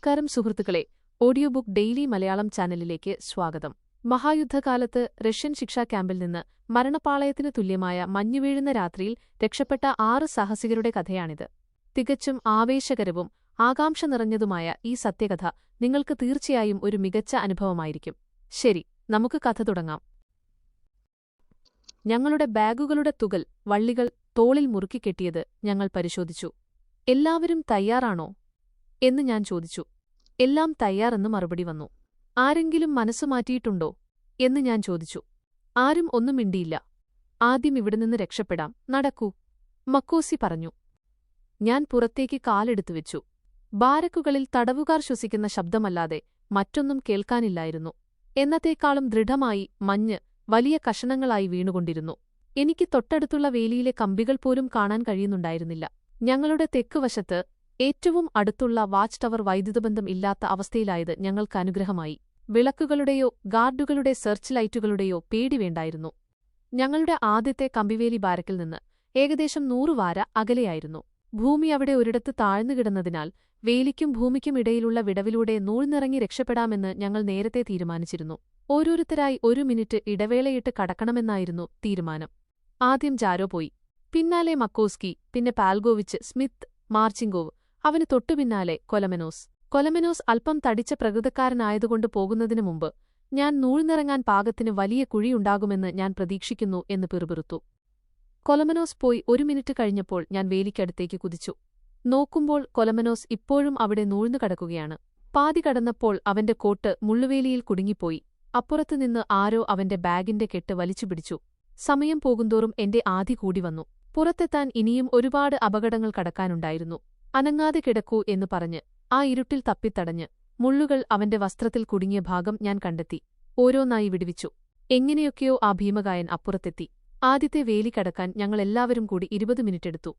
നമസ്കാരം സുഹൃത്തുക്കളെ, audio book daily Malayalam ചാനലിലേക്ക് സ്വാഗതം. മഹായുദ്ധകാലത്ത് റഷ്യൻ ശിക്ഷാ ക്യാമ്പിൽ നിന്ന് മരണപാളയത്തിന് തുല്യമായ മഞ്ഞുവീഴുന്ന രാത്രിയിൽ രക്ഷപ്പെട്ട 6 സാഹസികരുടെ കഥയാണിത്. തികച്ചും ആവേശകരവും ആകാംക്ഷ നിറഞ്ഞതുമായ ഈ സത്യകഥ നിങ്ങൾക്ക് തീർച്ചയായും ഒരു മികച്ച അനുഭവമായിരിക്കും. ശരി, നമുക്ക് കഥ തുടങ്ങാം. ഞങ്ങളുടെ ബാഗുകളുടെ തുകൽ വള്ളികൾ തോളിൽ മുറുക്കിക്കെട്ടിയത് ഞങ്ങൾ പരിശോധിച്ചു. എല്ലാവരും തയ്യാറാണോ എന്ന് ഞാൻ ചോദിച്ചു. എല്ലാം തയ്യാറെന്ന് മറുപടി വന്നു. ആരെങ്കിലും മനസ്സു മാറ്റിയിട്ടുണ്ടോ എന്ന് ഞാൻ ചോദിച്ചു. ആരും ഒന്നും മിണ്ടിയില്ല. ആദ്യം ഇവിടെ നിന്ന് രക്ഷപ്പെടാം, നടക്കൂ, മക്കോസി പറഞ്ഞു. ഞാൻ പുറത്തേക്ക് കാലെടുത്തു വെച്ചു. ബാരക്കുകളിൽ തടവുകാർ ശ്വസിക്കുന്ന ശബ്ദമല്ലാതെ മറ്റൊന്നും കേൾക്കാനില്ലായിരുന്നു. എന്നത്തേക്കാളും ദൃഢമായി മഞ്ഞ് വലിയ കഷണങ്ങളായി വീണുകൊണ്ടിരുന്നു. എനിക്ക് തൊട്ടടുത്തുള്ള വേലിയിലെ കമ്പികൾ പോലും കാണാൻ കഴിയുന്നുണ്ടായിരുന്നില്ല. ഞങ്ങളുടെ തെക്കുവശത്ത് ഏറ്റവും അടുത്തുള്ള വാച്ച് ടവർ വൈദ്യുതബന്ധം ഇല്ലാത്ത അവസ്ഥയിലായത് ഞങ്ങൾക്ക് അനുഗ്രഹമായി. വിളക്കുകളുടെയോ ഗാർഡുകളുടെ സെർച്ച് ലൈറ്റുകളുടെയോ പേടി വേണ്ടായിരുന്നു. ഞങ്ങളുടെ ആദ്യത്തെ കമ്പിവേലി ബാരക്കിൽ നിന്ന് ഏകദേശം 100 വാര അകലെയായിരുന്നു. ഭൂമി അവിടെ ഒരിടത്ത് താഴ്ന്നുകിടന്നതിനാൽ വേലിക്കും ഭൂമിക്കും ഇടയിലുള്ള വിടവിലൂടെ നൂഴ്ന്നിറങ്ങി രക്ഷപ്പെടാമെന്ന് ഞങ്ങൾ നേരത്തെ തീരുമാനിച്ചിരുന്നു. ഓരോരുത്തരായി 1 മിനിറ്റ് ഇടവേളയിട്ട് കടക്കണമെന്നായിരുന്നു തീരുമാനം. ആദ്യം ജാരോ പോയി, പിന്നാലെ മക്കോസ്കി, പിന്നെ പാൽഗോവിച്ച്, സ്മിത്ത്, മാർച്ചിങ്കോവ്, അവന് തൊട്ടുപിന്നാലെ കൊലമെനോസ് അല്പം തടിച്ച പ്രകൃതക്കാരനായതുകൊണ്ട് പോകുന്നതിനു മുമ്പ് ഞാൻ നൂഴ്ന്നിറങ്ങാൻ പാകത്തിന് വലിയ കുഴിയുണ്ടാകുമെന്ന് ഞാൻ പ്രതീക്ഷിക്കുന്നു എന്ന് പിറുപിറുത്തു. കൊലമെനോസ് പോയി 1 മിനിറ്റ് കഴിഞ്ഞപ്പോൾ ഞാൻ വേലിക്കടുത്തേക്ക് കുതിച്ചു. നോക്കുമ്പോൾ കൊലമെനോസ് ഇപ്പോഴും അവിടെ നൂഴ്ന്നുകിടക്കുകയാണ്. പാതി കടന്നപ്പോൾ അവന്റെ കോട്ട് മുള്ളുവേലിയിൽ കുടുങ്ങിപ്പോയി. അപ്പുറത്തുനിന്ന് ആരോ അവന്റെ ബാഗിന്റെ കെട്ട് വലിച്ചുപിടിച്ചു. സമയം പോകുന്തോറും എന്റെ ആധി കൂടി വന്നു. പുറത്തെത്താൻ ഇനിയും ഒരുപാട് അപകടങ്ങൾ കടക്കാനുണ്ടായിരുന്നു. അനങ്ങാതെ കിടക്കൂ എന്നു പറഞ്ഞ് ആ ഇരുട്ടിൽ തപ്പിത്തടഞ്ഞ് മുള്ളുകൾ അവന്റെ വസ്ത്രത്തിൽ കുടുങ്ങിയ ഭാഗം ഞാൻ കണ്ടെത്തി. ഓരോന്നായി വിടുവിച്ചു. എങ്ങനെയൊക്കെയോ ആ ഭീമകായൻ അപ്പുറത്തെത്തി. ആദ്യത്തെ വേലി കടക്കാൻ ഞങ്ങളെല്ലാവരും കൂടി 20 മിനിറ്റെടുത്തു.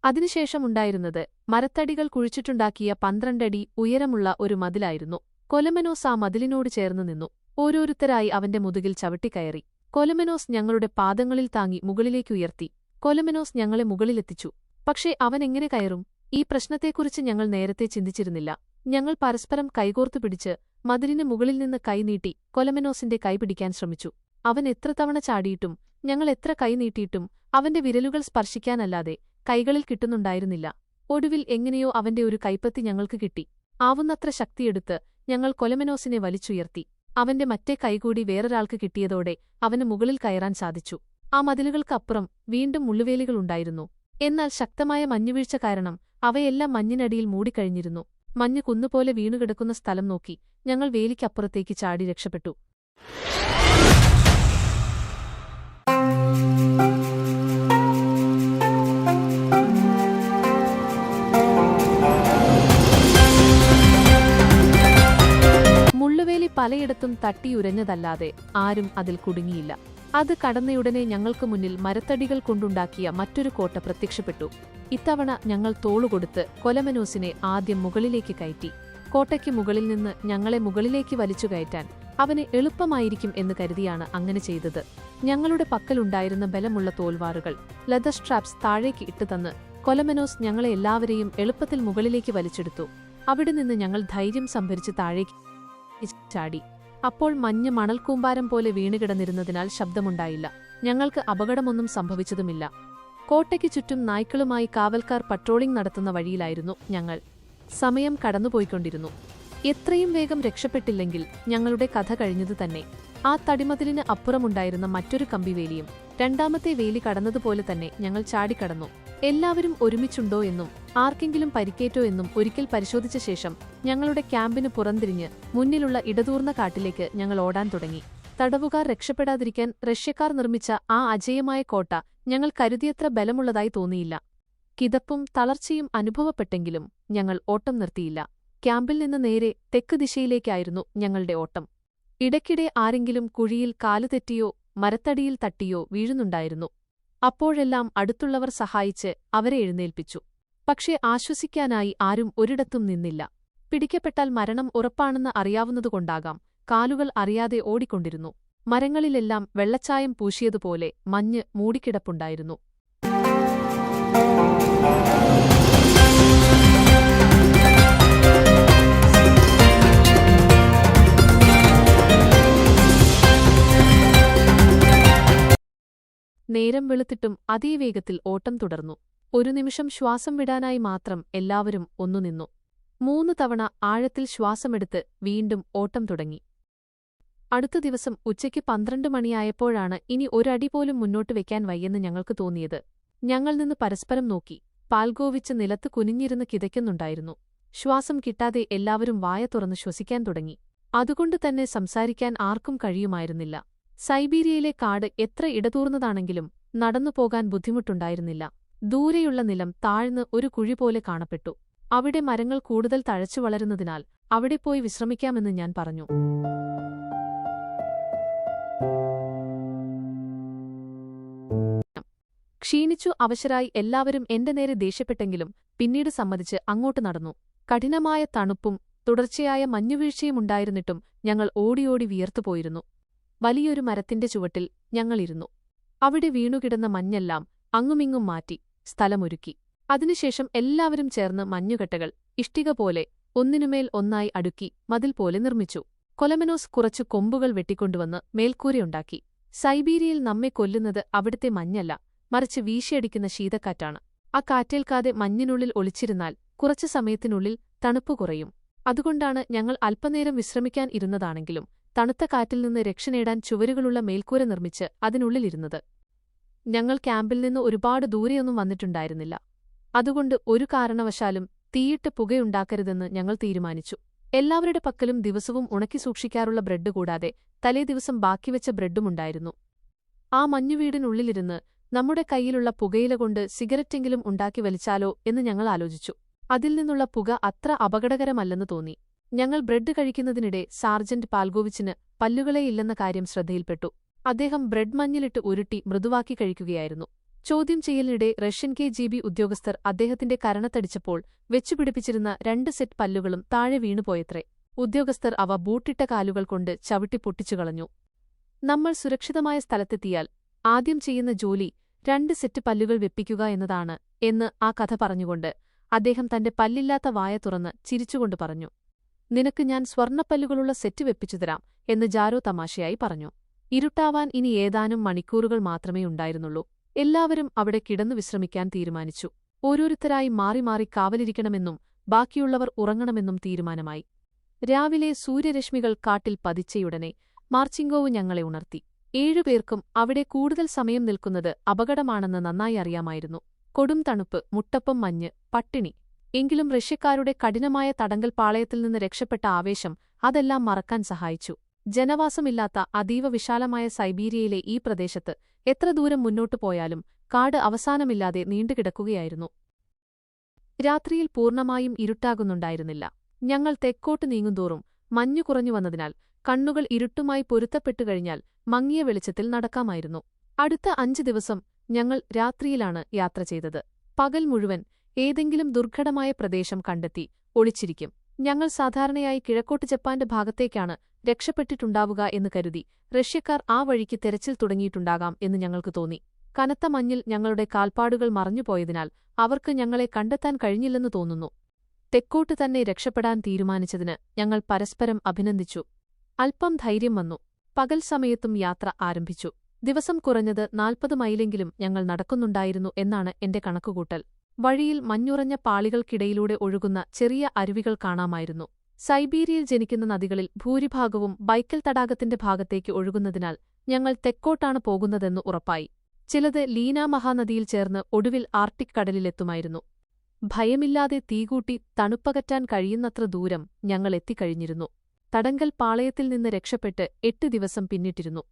അതിനുശേഷമുണ്ടായിരുന്നത് മരത്തടികൾ കുഴിച്ചിട്ടുണ്ടാക്കിയ 12 അടി ഉയരമുള്ള ഒരു മതിലായിരുന്നു. കൊലമെനോസ് ആ മതിലിനോട് ചേർന്നു നിന്നു. ഓരോരുത്തരായി അവന്റെ മുതുകിൽ ചവിട്ടിക്കയറി. കൊലമെനോസ് ഞങ്ങളുടെ പാദങ്ങളിൽ താങ്ങി മുകളിലേക്കുയർത്തി. കൊലമെനോസ് ഞങ്ങളെ മുകളിലെത്തിച്ചു. പക്ഷേ അവനെങ്ങനെ കയറും? ഈ പ്രശ്നത്തെക്കുറിച്ച് ഞങ്ങൾ നേരത്തെ ചിന്തിച്ചിരുന്നില്ല. ഞങ്ങൾ പരസ്പരം കൈകോർത്തു പിടിച്ച് മതിലിന് മുകളിൽ നിന്ന് കൈനീട്ടി കൊലമെനോസിന്റെ കൈ പിടിക്കാൻ ശ്രമിച്ചു. അവൻ എത്ര തവണ ചാടിയിട്ടും ഞങ്ങൾ എത്ര കൈ നീട്ടിയിട്ടും അവന്റെ വിരലുകൾ സ്പർശിക്കാനല്ലാതെ കൈകളിൽ കിട്ടുന്നുണ്ടായിരുന്നില്ല. ഒടുവിൽ എങ്ങനെയോ അവന്റെ ഒരു കൈപ്പത്തി ഞങ്ങൾക്ക് കിട്ടി. ആവുന്നത്ര ശക്തിയെടുത്ത് ഞങ്ങൾ കൊലമെനോസിനെ വലിച്ചുയർത്തി. അവന്റെ മറ്റേ കൈകൂടി വേറൊരാൾക്ക് കിട്ടിയതോടെ അവന് മുകളിൽ കയറാൻ സാധിച്ചു. ആ മതിലുകൾക്കപ്പുറം വീണ്ടും മുള്ളുവേലികളുണ്ടായിരുന്നു. എന്നാൽ ശക്തമായ മഞ്ഞുവീഴ്ച കാരണം അവയെല്ലാം മഞ്ഞിനടിയിൽ മൂടിക്കഴിഞ്ഞിരുന്നു. മഞ്ഞ് കുന്നുപോലെ വീണുകിടക്കുന്ന സ്ഥലം നോക്കി ഞങ്ങൾ വേലിക്കപ്പുറത്തേക്ക് ചാടി രക്ഷപ്പെട്ടു. മുള്ളുവേലി പലയിടത്തും തട്ടിയുരഞ്ഞതല്ലാതെ ആരും അതിൽ കുടുങ്ങിയില്ല. അത് കടന്നയുടനെ ഞങ്ങൾക്ക് മുന്നിൽ മരത്തടികൾ കൊണ്ടുണ്ടാക്കിയ മറ്റൊരു കോട്ട പ്രത്യക്ഷപ്പെട്ടു. ഇത്തവണ ഞങ്ങൾ തോളുകൊടുത്ത് കൊലമെനോസിനെ ആദ്യം മുകളിലേക്ക് കയറ്റി. കോട്ടയ്ക്ക് മുകളിൽ നിന്ന് ഞങ്ങളെ മുകളിലേക്ക് വലിച്ചു കയറ്റാൻ അവന് എളുപ്പമായിരിക്കും എന്ന് കരുതിയാണ് അങ്ങനെ ചെയ്തത്. ഞങ്ങളുടെ പക്കലുണ്ടായിരുന്ന ബലമുള്ള തോൽവാറുകൾ, ലെതർ സ്ട്രാപ്സ് താഴേക്ക് ഇട്ടുതന്ന് കൊലമെനോസ് ഞങ്ങളെ എല്ലാവരെയും എളുപ്പത്തിൽ മുകളിലേക്ക് വലിച്ചെടുത്തു. അവിടെ നിന്ന് ഞങ്ങൾ ധൈര്യം സംഭരിച്ച് താഴേക്ക് ചാടി. അപ്പോൾ മഞ്ഞ് മണൽക്കൂമ്പാരം പോലെ വീണുകിടന്നിരുന്നതിനാൽ ശബ്ദമുണ്ടായില്ല. ഞങ്ങൾക്ക് അപകടമൊന്നും സംഭവിച്ചതുമില്ല. കോട്ടയ്ക്ക് ചുറ്റും നായ്ക്കളുമായി കാവൽക്കാർ പട്രോളിംഗ് നടത്തുന്ന വഴിയിലായിരുന്നു ഞങ്ങൾ. സമയം കടന്നുപോയിക്കൊണ്ടിരുന്നു. എത്രയും വേഗം രക്ഷപ്പെട്ടില്ലെങ്കിൽ ഞങ്ങളുടെ കഥ കഴിഞ്ഞതു തന്നെ. ആ തടിമതിലിന് അപ്പുറമുണ്ടായിരുന്ന മറ്റൊരു കമ്പിവേലിയും രണ്ടാമത്തെ വേലി കടന്നതുപോലെ തന്നെ ഞങ്ങൾ ചാടിക്കടന്നു. എല്ലാവരും ഒരുമിച്ചുണ്ടോ എന്നും ആർക്കെങ്കിലും പരിക്കേറ്റോ എന്നും ഒരിക്കൽ പരിശോധിച്ച ശേഷം ഞങ്ങളുടെ ക്യാമ്പിന് പുറംതിരിഞ്ഞ് മുന്നിലുള്ള ഇടതൂർന്ന കാട്ടിലേക്ക് ഞങ്ങൾ ഓടാൻ തുടങ്ങി. തടവുകാർ രക്ഷപ്പെടാതിരിക്കാൻ റഷ്യക്കാർ നിർമ്മിച്ച ആ അജേയമായ കോട്ട ഞങ്ങൾ കരുതിയത്ര ബലമുള്ളതായി തോന്നിയില്ല. കിതപ്പും തളർച്ചയും അനുഭവപ്പെട്ടെങ്കിലും ഞങ്ങൾ ഓട്ടം നിർത്തിയില്ല. ക്യാമ്പിൽ നിന്ന് നേരെ തെക്ക് ദിശയിലേക്കായിരുന്നു ഞങ്ങളുടെ ഓട്ടം. ഇടയ്ക്കിടെ ആരെങ്കിലും കുഴിയിൽ കാലുതെറ്റിയോ മരത്തടിയിൽ തട്ടിയോ വീഴുന്നുണ്ടായിരുന്നു. അപ്പോഴെല്ലാം അടുത്തുള്ളവർ സഹായിച്ച് അവരെ എഴുന്നേൽപ്പിച്ചു. പക്ഷേ ആശ്വസിക്കാനായി ആരും ഒരിടത്തും നിന്നില്ല. പിടിക്കപ്പെട്ടാൽ മരണം ഉറപ്പാണെന്ന് അറിയാവുന്നതുകൊണ്ടാകാം കാലുകൾ അറിയാതെ ഓടിക്കൊണ്ടിരുന്നു. മരങ്ങളിലെല്ലാം വെള്ളച്ചായം പൂശിയതുപോലെ മഞ്ഞ് മൂടിക്കിടപ്പുണ്ടായിരുന്നു. നേരം വെളുത്തിട്ടും അതേ വേഗത്തിൽ ഓട്ടം തുടർന്നു. ഒരു നിമിഷം ശ്വാസം വിടാനായി മാത്രം എല്ലാവരും ഒന്നുനിന്നു. 3 തവണ ആഴത്തിൽ ശ്വാസമെടുത്ത് വീണ്ടും ഓട്ടം തുടങ്ങി. അടുത്ത ദിവസം ഉച്ചയ്ക്ക് 12 മണിയായപ്പോഴാണ് ഇനി ഒരടി പോലും മുന്നോട്ട് വെക്കാൻ വയ്യെന്ന് ഞങ്ങൾക്ക് തോന്നിയത്. ഞങ്ങൾ നിന്ന് പരസ്പരം നോക്കി. പാൽഗോവിച്ച് നിലത്ത് കുനിഞ്ഞിരുന്ന് കിതയ്ക്കുന്നുണ്ടായിരുന്നു. ശ്വാസം കിട്ടാതെ എല്ലാവരും വായ തുറന്ന് ശ്വസിക്കാൻ തുടങ്ങി. അതുകൊണ്ട് തന്നെ സംസാരിക്കാൻ ആർക്കും കഴിയുമായിരുന്നില്ല. സൈബീരിയയിലെ കാട് എത്ര ഇടതൂർന്നതാണെങ്കിലും നടന്നുപോകാൻ ബുദ്ധിമുട്ടുണ്ടായിരുന്നില്ല. ദൂരെയുള്ള നിലം താഴ്ന്ന് ഒരു കുഴി പോലെ കാണപ്പെട്ടു. അവിടെ മരങ്ങൾ കൂടുതൽ തഴച്ചു വളരുന്നതിനാൽ അവിടെ പോയി വിശ്രമിക്കാമെന്ന് ഞാൻ പറഞ്ഞു. ക്ഷീണിച്ചു അവശരായി എല്ലാവരും എന്റെ നേരെ ദേഷ്യപ്പെട്ടെങ്കിലും പിന്നീട് സമ്മതിച്ച് അങ്ങോട്ട് നടന്നു. കഠിനമായ തണുപ്പും തുടർച്ചയായ മഞ്ഞുവീഴ്ചയുമുണ്ടായിരുന്നിട്ടും ഞങ്ങൾ ഓടിയോടി വിയർത്തുപോയിരുന്നു. വലിയൊരു മരത്തിന്റെ ചുവട്ടിൽ ഞങ്ങളിരുന്നു. അവിടെ വീണുകിടന്ന മഞ്ഞെല്ലാം അങ്ങുമിങ്ങും മാറ്റി സ്ഥലമൊരുക്കി. അതിനുശേഷം എല്ലാവരും ചേർന്ന് മഞ്ഞുകെട്ടകൾ ഇഷ്ടിക പോലെ ഒന്നിനുമേൽ ഒന്നായി അടുക്കി മതിൽ പോലെ നിർമ്മിച്ചു. കൊലമെനോസ് കുറച്ചു കൊമ്പുകൾ വെട്ടിക്കൊണ്ടുവന്ന് മേൽക്കൂരയുണ്ടാക്കി. സൈബീരിയയിൽ നമ്മെ കൊല്ലുന്നത് അവിടുത്തെ മഞ്ഞല്ല, മറിച്ച് വീശിയടിക്കുന്ന ശീതക്കാറ്റാണ്. ആ കാറ്റേൽക്കാതെ മഞ്ഞിനുള്ളിൽ ഒളിച്ചിരുന്നാൽ കുറച്ചു സമയത്തിനുള്ളിൽ തണുപ്പ് കുറയും. അതുകൊണ്ടാണ് ഞങ്ങൾ അല്പനേരം വിശ്രമിക്കാൻ ഇരുന്നതാണെങ്കിലും തണുത്ത കാറ്റിൽ നിന്ന് രക്ഷ നേടാൻ ചുവരുകളുള്ള മേൽക്കൂര നിർമ്മിച്ച് അതിനുള്ളിലിരുന്നത്. ഞങ്ങൾ ക്യാമ്പിൽ നിന്ന് ഒരുപാട് ദൂരെയൊന്നും വന്നിട്ടുണ്ടായിരുന്നില്ല. അതുകൊണ്ട് ഒരു കാരണവശാലും തീയിട്ട് പുകയുണ്ടാക്കരുതെന്ന് ഞങ്ങൾ തീരുമാനിച്ചു. എല്ലാവരുടെ പക്കലും ദിവസവും ഉണക്കി സൂക്ഷിക്കാറുള്ള ബ്രെഡ് കൂടാതെ തലേദിവസം ബാക്കിവെച്ച ബ്രെഡുമുണ്ടായിരുന്നു. ആ മഞ്ഞുവീടിനുള്ളിലിരുന്ന് നമ്മുടെ കൈയിലുള്ള പുകയില കൊണ്ട് സിഗരറ്റെങ്കിലും ഉണ്ടാക്കി വലിച്ചാലോ എന്ന് ഞങ്ങൾ ആലോചിച്ചു. അതിൽ നിന്നുള്ള പുക അത്ര അപകടകരമല്ലെന്ന് തോന്നി. ഞങ്ങൾ ബ്രെഡ് കഴിക്കുന്നതിനിടെ സാർജന്റ് പാൽഗോവിച്ചിന് പല്ലുകളേയില്ലെന്ന കാര്യം ശ്രദ്ധയിൽപ്പെട്ടു. അദ്ദേഹം ബ്രെഡ് മഞ്ഞിലിട്ട് ഉരുട്ടി മൃദുവാക്കി കഴിക്കുകയായിരുന്നു. ചോദ്യം ചെയ്യലിനിടെ റഷ്യൻ KGB ഉദ്യോഗസ്ഥർ അദ്ദേഹത്തിന്റെ കരണത്തടിച്ചപ്പോൾ വെച്ചുപിടിപ്പിച്ചിരുന്ന 2 സെറ്റ് പല്ലുകളും താഴെ വീണുപോയത്രേ. ഉദ്യോഗസ്ഥർ അവ ബൂട്ടിട്ട കാലുകൾ കൊണ്ട് ചവിട്ടി പൊട്ടിച്ചുകളഞ്ഞു. നമ്മൾ സുരക്ഷിതമായ സ്ഥലത്തെത്തിയാൽ ആദ്യം ചെയ്യുന്ന ജോലി 2 സെറ്റ് പല്ലുകൾ വെപ്പിക്കുക എന്നതാണ് എന്ന് ആ കഥ പറഞ്ഞുകൊണ്ട് അദ്ദേഹം തന്റെ പല്ലില്ലാത്ത വായ തുറന്ന് ചിരിച്ചുകൊണ്ട് പറഞ്ഞു. നിനക്ക് ഞാൻ സ്വർണ്ണപ്പല്ലുകളുള്ള സെറ്റ് വെപ്പിച്ചുതരാം എന്ന് ജാരോ തമാശയായി പറഞ്ഞു. ഇരുട്ടാവാൻ ഇനി ഏതാനും മണിക്കൂറുകൾ മാത്രമേ ഉണ്ടായിരുന്നുള്ളൂ. എല്ലാവരും അവിടെ കിടന്നു വിശ്രമിക്കാൻ തീരുമാനിച്ചു. ഓരോരുത്തരായി മാറി മാറി കാവലിരിക്കണമെന്നും ബാക്കിയുള്ളവർ ഉറങ്ങണമെന്നും തീരുമാനമായി. രാവിലെ സൂര്യരശ്മികൾ കാട്ടിൽ പതിച്ചയുടനെ മാർച്ചിങ്കോവ് ഞങ്ങളെ ഉണർത്തി. 7 പേർക്കും അവിടെ കൂടുതൽ സമയം നിൽക്കുന്നത് അപകടമാണെന്ന് നന്നായി അറിയാമായിരുന്നു. കൊടും തണുപ്പ്, മുട്ടപ്പം, മഞ്ഞ്, പട്ടിണി. എങ്കിലും റഷ്യക്കാരുടെ കഠിനമായ തടങ്കൽ പാളയത്തിൽ നിന്ന് രക്ഷപ്പെട്ട ആവേശം അതെല്ലാം മറക്കാൻ സഹായിച്ചു. ജനവാസമില്ലാത്ത അതീവ വിശാലമായ സൈബീരിയയിലെ ഈ പ്രദേശത്ത് എത്ര ദൂരം മുന്നോട്ടു പോയാലും കാട് അവസാനമില്ലാതെ നീണ്ടുകിടക്കുകയായിരുന്നു. രാത്രിയിൽ പൂർണ്ണമായും ഇരുട്ടാകുന്നുണ്ടായിരുന്നില്ല. ഞങ്ങൾ തെക്കോട്ട് നീങ്ങുന്തോറും മഞ്ഞു കുറഞ്ഞുവന്നതിനാൽ കണ്ണുകൾ ഇരുട്ടുമായി പൊരുത്തപ്പെട്ടുകഴിഞ്ഞാൽ മങ്ങിയ വെളിച്ചത്തിൽ നടക്കാമായിരുന്നു. അടുത്ത 5 ദിവസം ഞങ്ങൾ രാത്രിയിലാണ് യാത്ര ചെയ്തത്. പകൽ മുഴുവൻ ഏതെങ്കിലും ദുർഘടമായ പ്രദേശം കണ്ടെത്തി ഒളിച്ചിരിക്കും. ഞങ്ങൾ സാധാരണയായി കിഴക്കോട്ട് ജപ്പാന്റെ ഭാഗത്തേക്കാണ് രക്ഷപ്പെട്ടിട്ടുണ്ടാവുക എന്ന് കരുതി റഷ്യക്കാർ ആ വഴിക്ക് തെരച്ചിൽ തുടങ്ങിയിട്ടുണ്ടാകാം എന്ന് ഞങ്ങൾക്ക് തോന്നി. കനത്ത മഞ്ഞിൽ ഞങ്ങളുടെ കാൽപ്പാടുകൾ മറഞ്ഞുപോയതിനാൽ അവർക്ക് ഞങ്ങളെ കണ്ടെത്താൻ കഴിഞ്ഞില്ലെന്ന് തോന്നുന്നു. തെക്കോട്ട് തന്നെ രക്ഷപ്പെടാൻ തീരുമാനിച്ചതിന് ഞങ്ങൾ പരസ്പരം അഭിനന്ദിച്ചു. അല്പം ധൈര്യം വന്നു. പകൽ സമയത്തും യാത്ര ആരംഭിച്ചു. ദിവസം കുറഞ്ഞത് 40 മൈലെങ്കിലും ഞങ്ങൾ നടക്കുന്നുണ്ടായിരുന്നു എന്നാണ് എന്റെ കണക്കുകൂട്ടൽ. വഴിയിൽ മഞ്ഞുറഞ്ഞ പാളികൾക്കിടയിലൂടെ ഒഴുകുന്ന ചെറിയ അരുവികൾ കാണാമായിരുന്നു. സൈബീരിയയിൽ ജനിക്കുന്ന നദികളിൽ ഭൂരിഭാഗവും ബൈക്കൽ തടാകത്തിന്റെ ഭാഗത്തേക്ക് ഒഴുകുന്നതിനാൽ ഞങ്ങൾ തെക്കോട്ടാണ് പോകുന്നതെന്ന് ഉറപ്പായി. ചിലത് ലീന മഹാനദിയിൽ ചേർന്ന് ഒടുവിൽ ആർട്ടിക് കടലിലെത്തുമായിരുന്നു. ഭയമില്ലാതെ തീകൂട്ടി തണുപ്പകറ്റാൻ കഴിയുന്നത്ര ദൂരം ഞങ്ങൾ എത്തിക്കഴിഞ്ഞിരുന്നു. തടങ്കൽ പാളയത്തിൽ നിന്ന് രക്ഷപ്പെട്ട് 8 ദിവസം പിന്നിട്ടിരുന്നു.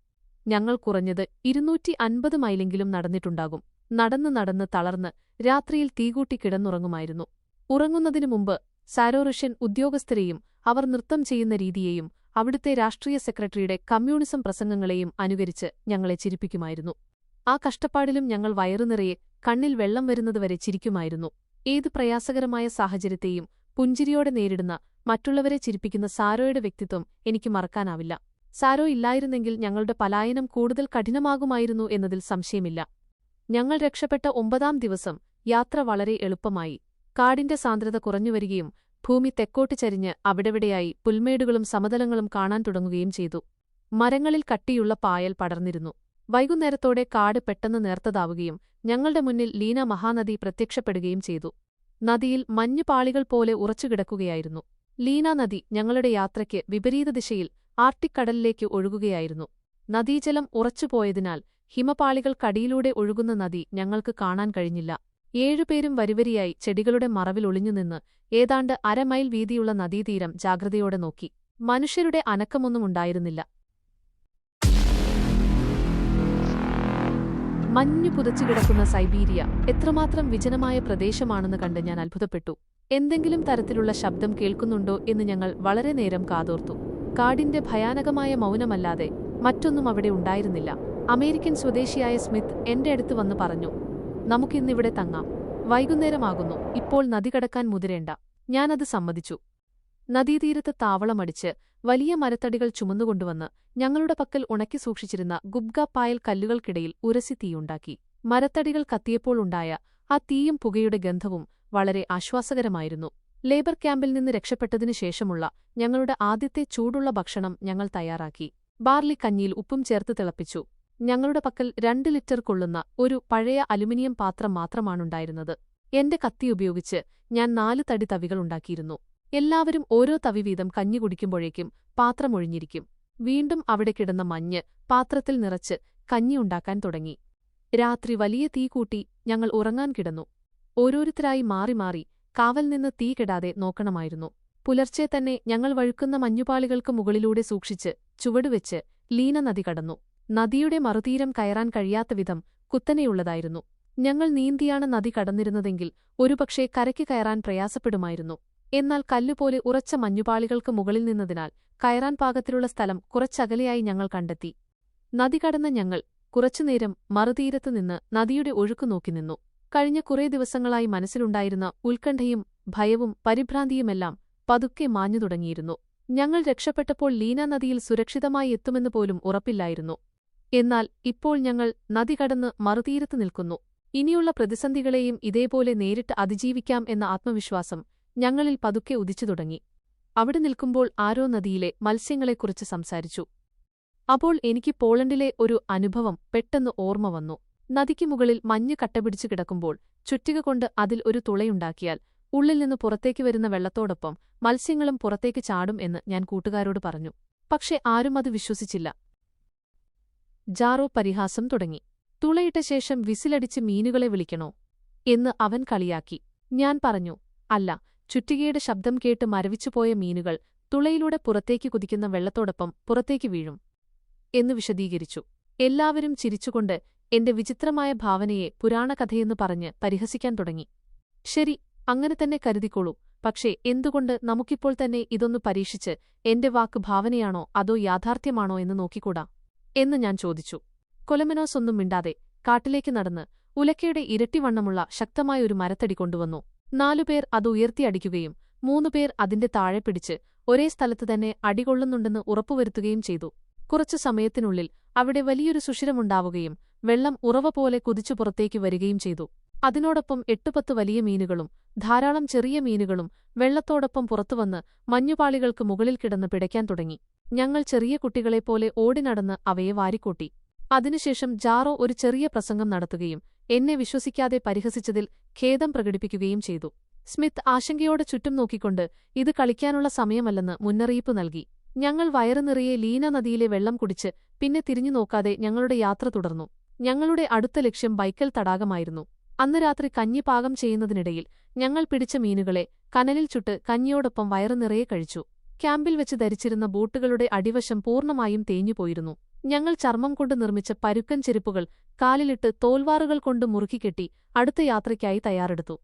ഞങ്ങൾ കുറഞ്ഞത് 250 മൈലെങ്കിലും നടന്നിട്ടുണ്ടാകും. നടന്ന് തളർന്ന് രാത്രിയിൽ തീകൂട്ടി കിടന്നുറങ്ങുമായിരുന്നു. ഉറങ്ങുന്നതിനു മുമ്പ് സാരോറഷ്യൻ ഉദ്യോഗസ്ഥരെയും അവർ നൃത്തം ചെയ്യുന്ന രീതിയെയും അവിടുത്തെ രാഷ്ട്രീയ സെക്രട്ടറിയുടെ കമ്മ്യൂണിസം പ്രസംഗങ്ങളെയും അനുകരിച്ച് ഞങ്ങളെ ചിരിപ്പിക്കുമായിരുന്നു. ആ കഷ്ടപ്പാടിലും ഞങ്ങൾ വയറുനിറയെ കണ്ണിൽ വെള്ളം വരുന്നതുവരെ ചിരിക്കുമായിരുന്നു. ഏത് പ്രയാസകരമായ സാഹചര്യത്തെയും പുഞ്ചിരിയോടെ നേരിടുന്ന മറ്റുള്ളവരെ ചിരിപ്പിക്കുന്ന സാരോയുടെ വ്യക്തിത്വം എനിക്ക് മറക്കാനാവില്ല. സാരോ ഇല്ലായിരുന്നെങ്കിൽ ഞങ്ങളുടെ പലായനം കൂടുതൽ കഠിനമാകുമായിരുന്നു എന്നതിൽ സംശയമില്ല. ഞങ്ങൾ രക്ഷപ്പെട്ട 9ാം ദിവസം യാത്ര വളരെ എളുപ്പമായി. കാടിന്റെ സാന്ദ്രത കുറഞ്ഞുവരികയും ഭൂമി തെക്കോട്ട് ചരിഞ്ഞ് അവിടെവിടെയായി പുൽമേടുകളും സമതലങ്ങളും കാണാൻ തുടങ്ങുകയും ചെയ്തു. മരങ്ങളിൽ കട്ടിയുള്ള പായൽ പടർന്നിരുന്നു. വൈകുന്നേരത്തോടെ കാട് പെട്ടെന്ന് നേർത്തതാവുകയും ഞങ്ങളുടെ മുന്നിൽ ലീന മഹാനദി പ്രത്യക്ഷപ്പെടുകയും ചെയ്തു. നദിയിൽ മഞ്ഞുപാളികൾ പോലെ ഉറച്ചുകിടക്കുകയായിരുന്നു. ലീന നദി ഞങ്ങളുടെ യാത്രയ്ക്ക് വിപരീത ദിശയിൽ ആർട്ടിക് കടലിലേക്ക് ഒഴുകുകയായിരുന്നു. നദീജലം ഉറച്ചുപോയതിനാൽ ഹിമപാളികൾക്കടിയിലൂടെ ഒഴുകുന്ന നദി ഞങ്ങൾക്ക് കാണാൻ കഴിഞ്ഞില്ല. 7 പേരും വരിവരിയായി ചെടികളുടെ മറവിൽ ഒളിഞ്ഞുനിന്ന് ഏതാണ്ട് അരമൈൽ വീതിയുള്ള നദീതീരം ജാഗ്രതയോടെ നോക്കി. മനുഷ്യരുടെ അനക്കമൊന്നും ഉണ്ടായിരുന്നില്ല. മഞ്ഞു പുതച്ചുകിടക്കുന്ന സൈബീരിയ എത്രമാത്രം വിജനമായ പ്രദേശമാണെന്ന് കണ്ട് ഞാൻ അത്ഭുതപ്പെട്ടു. എന്തെങ്കിലും തരത്തിലുള്ള ശബ്ദം കേൾക്കുന്നുണ്ടോ എന്ന് ഞങ്ങൾ വളരെ നേരം കാതോർത്തു. കാടിന്റെ ഭയാനകമായ മൗനമല്ലാതെ മറ്റൊന്നും അവിടെ ഉണ്ടായിരുന്നില്ല. അമേരിക്കൻ സ്വദേശിയായ സ്മിത്ത് എന്റെ അടുത്ത് വന്ന് പറഞ്ഞു, നമുക്കിന്നിവിടെ തങ്ങാം. വൈകുന്നേരമാകുന്നു, ഇപ്പോൾ നദി കടക്കാൻ മുതിരേണ്ട. ഞാനത് സമ്മതിച്ചു. നദീതീരത്ത് താവളമടിച്ച് വലിയ മരത്തടികൾ ചുമന്നുകൊണ്ടുവന്ന് ഞങ്ങളുടെ പക്കൽ ഉണക്കി സൂക്ഷിച്ചിരുന്ന ഗുബ്ഗ പായൽ കല്ലുകൾക്കിടയിൽ ഉരസി തീയുണ്ടാക്കി. മരത്തടികൾ കത്തിയപ്പോൾ ഉണ്ടായ ആ തീയും പുകയുടെ ഗന്ധവും വളരെ ആശ്വാസകരമായിരുന്നു. ലേബർ ക്യാമ്പിൽ നിന്ന് രക്ഷപ്പെട്ടതിനു ശേഷമുള്ള ഞങ്ങളുടെ ആദ്യത്തെ ചൂടുള്ള ഭക്ഷണം ഞങ്ങൾ തയ്യാറാക്കി. ബാർലി കഞ്ഞിയിൽ ഉപ്പും ചേർത്ത് തിളപ്പിച്ചു. ഞങ്ങളുടെ പക്കൽ 2 ലിറ്റർ കൊള്ളുന്ന ഒരു പഴയ അലുമിനിയം പാത്രം മാത്രമാണുണ്ടായിരുന്നത്. എന്റെ കത്തി ഉപയോഗിച്ച് ഞാൻ 4 തടി തവികളുണ്ടാക്കിയിരുന്നു. എല്ലാവരും ഓരോ തവി വീതം കഞ്ഞി കുടിക്കുമ്പോഴേക്കും പാത്രമൊഴിഞ്ഞിരിക്കും. വീണ്ടും അവിടെ കിടന്ന മഞ്ഞ് പാത്രത്തിൽ നിറച്ച് കഞ്ഞിയുണ്ടാക്കാൻ തുടങ്ങി. രാത്രി വലിയ തീ കൂട്ടി ഞങ്ങൾ ഉറങ്ങാൻ കിടന്നു. ഓരോരുത്തരായി മാറി മാറി കാവൽ നിന്ന് തീ കെടാതെ നോക്കണമായിരുന്നു. പുലർച്ചെ തന്നെ ഞങ്ങൾ വഴുക്കുന്ന മഞ്ഞുപാളികൾക്ക് മുകളിലൂടെ സൂക്ഷിച്ച് ചുവടുവെച്ച് ലീന നദി കടന്നു. നദിയുടെ മറുതീരം കയറാൻ കഴിയാത്ത വിധം കുത്തനെയുള്ളതായിരുന്നു. ഞങ്ങൾ നീന്തിയാണ് നദി കടന്നിരുന്നതെങ്കിൽ ഒരുപക്ഷേ കരയ്ക്ക് കയറാൻ പ്രയാസപ്പെടുമായിരുന്നു. എന്നാൽ കല്ലുപോലെ ഉറച്ച മഞ്ഞുപാളികൾക്ക് മുകളിൽ നിന്നതിനാൽ കയറാൻ പാകത്തിലുള്ള സ്ഥലം കുറച്ചകലെയായി ഞങ്ങൾ കണ്ടെത്തി. നദി കടന്ന ഞങ്ങൾ കുറച്ചുനേരം മറുതീരത്തുനിന്ന് നദിയുടെ ഒഴുക്കു നോക്കി നിന്നു. കഴിഞ്ഞ കുറേ ദിവസങ്ങളായി മനസ്സിലുണ്ടായിരുന്ന ഉത്കണ്ഠയും ഭയവും പരിഭ്രാന്തിയുമെല്ലാം പതുക്കെ മാഞ്ഞു തുടങ്ങിയിരുന്നു. ഞങ്ങൾ രക്ഷപ്പെട്ടപ്പോൾ ലീന നദിയിൽ സുരക്ഷിതമായി എത്തുമെന്ന് പോലും ഉറപ്പില്ലായിരുന്നു. എന്നാൽ ഇപ്പോൾ ഞങ്ങൾ നദി കടന്ന് മറുതീരത്ത് നിൽക്കുന്നു. ഇനിയുള്ള പ്രതിസന്ധികളെയും ഇതേപോലെ നേരിട്ട് അതിജീവിക്കാം എന്ന ആത്മവിശ്വാസം ഞങ്ങളിൽ പതുക്കെ ഉദിച്ചു തുടങ്ങി. അവിടെ നിൽക്കുമ്പോൾ ആരോ നദിയിലെ മത്സ്യങ്ങളെക്കുറിച്ച് സംസാരിച്ചു. അപ്പോൾ എനിക്ക് പോളണ്ടിലെ ഒരു അനുഭവം പെട്ടെന്ന് ഓർമ്മ വന്നു. നദിക്ക് മുകളിൽ മഞ്ഞ് കട്ടപിടിച്ചു കിടക്കുമ്പോൾ ചുറ്റിക കൊണ്ട് അതിൽ ഒരു തുളയുണ്ടാക്കിയാൽ ഉള്ളിൽ നിന്ന് പുറത്തേക്ക് വരുന്ന വെള്ളത്തോടൊപ്പം മത്സ്യങ്ങളും പുറത്തേക്ക് ചാടും എന്ന് ഞാൻ കൂട്ടുകാരോട് പറഞ്ഞു. പക്ഷെ ആരും അത് വിശ്വസിച്ചില്ല. ജാറോ പരിഹാസം തുടങ്ങി. തുളയിട്ട ശേഷം വിസിലടിച്ച് മീനുകളെ വിളിക്കണോ എന്ന് അവൻ കളിയാക്കി. ഞാൻ പറഞ്ഞു, അല്ല, ചുറ്റികയുടെ ശബ്ദം കേട്ട് മരവിച്ചുപോയ മീനുകൾ തുളയിലൂടെ പുറത്തേക്ക് കുതിക്കുന്ന വെള്ളത്തോടൊപ്പം പുറത്തേക്ക് വീഴും എന്നു വിശദീകരിച്ചു. എല്ലാവരും ചിരിച്ചുകൊണ്ട് എന്റെ വിചിത്രമായ ഭാവനയെ പുരാണകഥയെന്നു പറഞ്ഞ് പരിഹസിക്കാൻ തുടങ്ങി. ശരി, അങ്ങനെ തന്നെ കരുതിക്കോളൂ. പക്ഷേ എന്തുകൊണ്ട് നമുക്കിപ്പോൾ തന്നെ ഇതൊന്നു പരീക്ഷിച്ച് എന്റെ വാക്ക് ഭാവനയാണോ അതോ യാഥാർത്ഥ്യമാണോ എന്ന് നോക്കിക്കൂടാ എന്ന് ഞാൻ ചോദിച്ചു. കൊലമെനോസ് ഒന്നും മിണ്ടാതെ കാട്ടിലേക്ക് നടന്ന് ഉലക്കയുടെ ഇരട്ടിവണ്ണമുള്ള ശക്തമായൊരു മരത്തടി കൊണ്ടുവന്നു. 4 പേർ അത് ഉയർത്തിയടിക്കുകയും 3 പേർ അതിന്റെ താഴെ പിടിച്ച് ഒരേ സ്ഥലത്ത് തന്നെ അടികൊള്ളുന്നുണ്ടെന്ന് ഉറപ്പുവരുത്തുകയും ചെയ്തു. കുറച്ചു സമയത്തിനുള്ളിൽ അവിടെ വലിയൊരു സുഷിരമുണ്ടാവുകയും വെള്ളം ഉറവ പോലെ കുതിച്ചു പുറത്തേക്ക് വരികയും ചെയ്തു. അതിനോടൊപ്പം 8-10 വലിയ മീനുകളും ധാരാളം ചെറിയ മീനുകളും വെള്ളത്തോടൊപ്പം പുറത്തുവന്ന് മഞ്ഞുപാളികൾക്ക് മുകളിൽ കിടന്ന് പിടയ്ക്കാൻ തുടങ്ങി. ഞങ്ങൾ ചെറിയ കുട്ടികളെപ്പോലെ ഓടിനടന്ന് അവയെ വാരിക്കൂട്ടി. അതിനുശേഷം ജാറോ ഒരു ചെറിയ പ്രസംഗം നടത്തുകയും എന്നെ വിശ്വസിക്കാതെ പരിഹസിച്ചതിൽ ഖേദം പ്രകടിപ്പിക്കുകയും ചെയ്തു. സ്മിത്ത് ആശങ്കയോടെ ചുറ്റും നോക്കിക്കൊണ്ട് ഇത് കളിക്കാനുള്ള സമയമല്ലെന്ന് മുന്നറിയിപ്പ് നൽകി. ഞങ്ങൾ വയറുനിറയെ ലീന നദിയിലെ വെള്ളം കുടിച്ച് പിന്നെ തിരിഞ്ഞു നോക്കാതെ ഞങ്ങളുടെ യാത്ര തുടർന്നു. ഞങ്ങളുടെ അടുത്ത ലക്ഷ്യം ബൈക്കൽ തടാകമായിരുന്നു. അന്ന് രാത്രി കഞ്ഞി പാകം ചെയ്യുന്നതിനിടയിൽ ഞങ്ങൾ പിടിച്ച മീനുകളെ കനലിൽ ചുട്ട് കഞ്ഞിയോടൊപ്പം വയറുനിറയെ കഴിച്ചു. ക്യാമ്പിൽ വെച്ച് ധരിച്ചിരുന്ന ബൂട്ടുകളുടെ അടിവശം പൂർണ്ണമായും തേഞ്ഞുപോയിരുന്നു. ഞങ്ങൾ ചർമ്മം കൊണ്ട് നിർമ്മിച്ച പരുക്കൻ ചെരുപ്പുകൾ കാലിലിട്ട് തോൽവാറുകൾ കൊണ്ട് മുറുക്കിക്കെട്ടി അടുത്ത യാത്രയ്ക്കായി തയ്യാറെടുത്തു.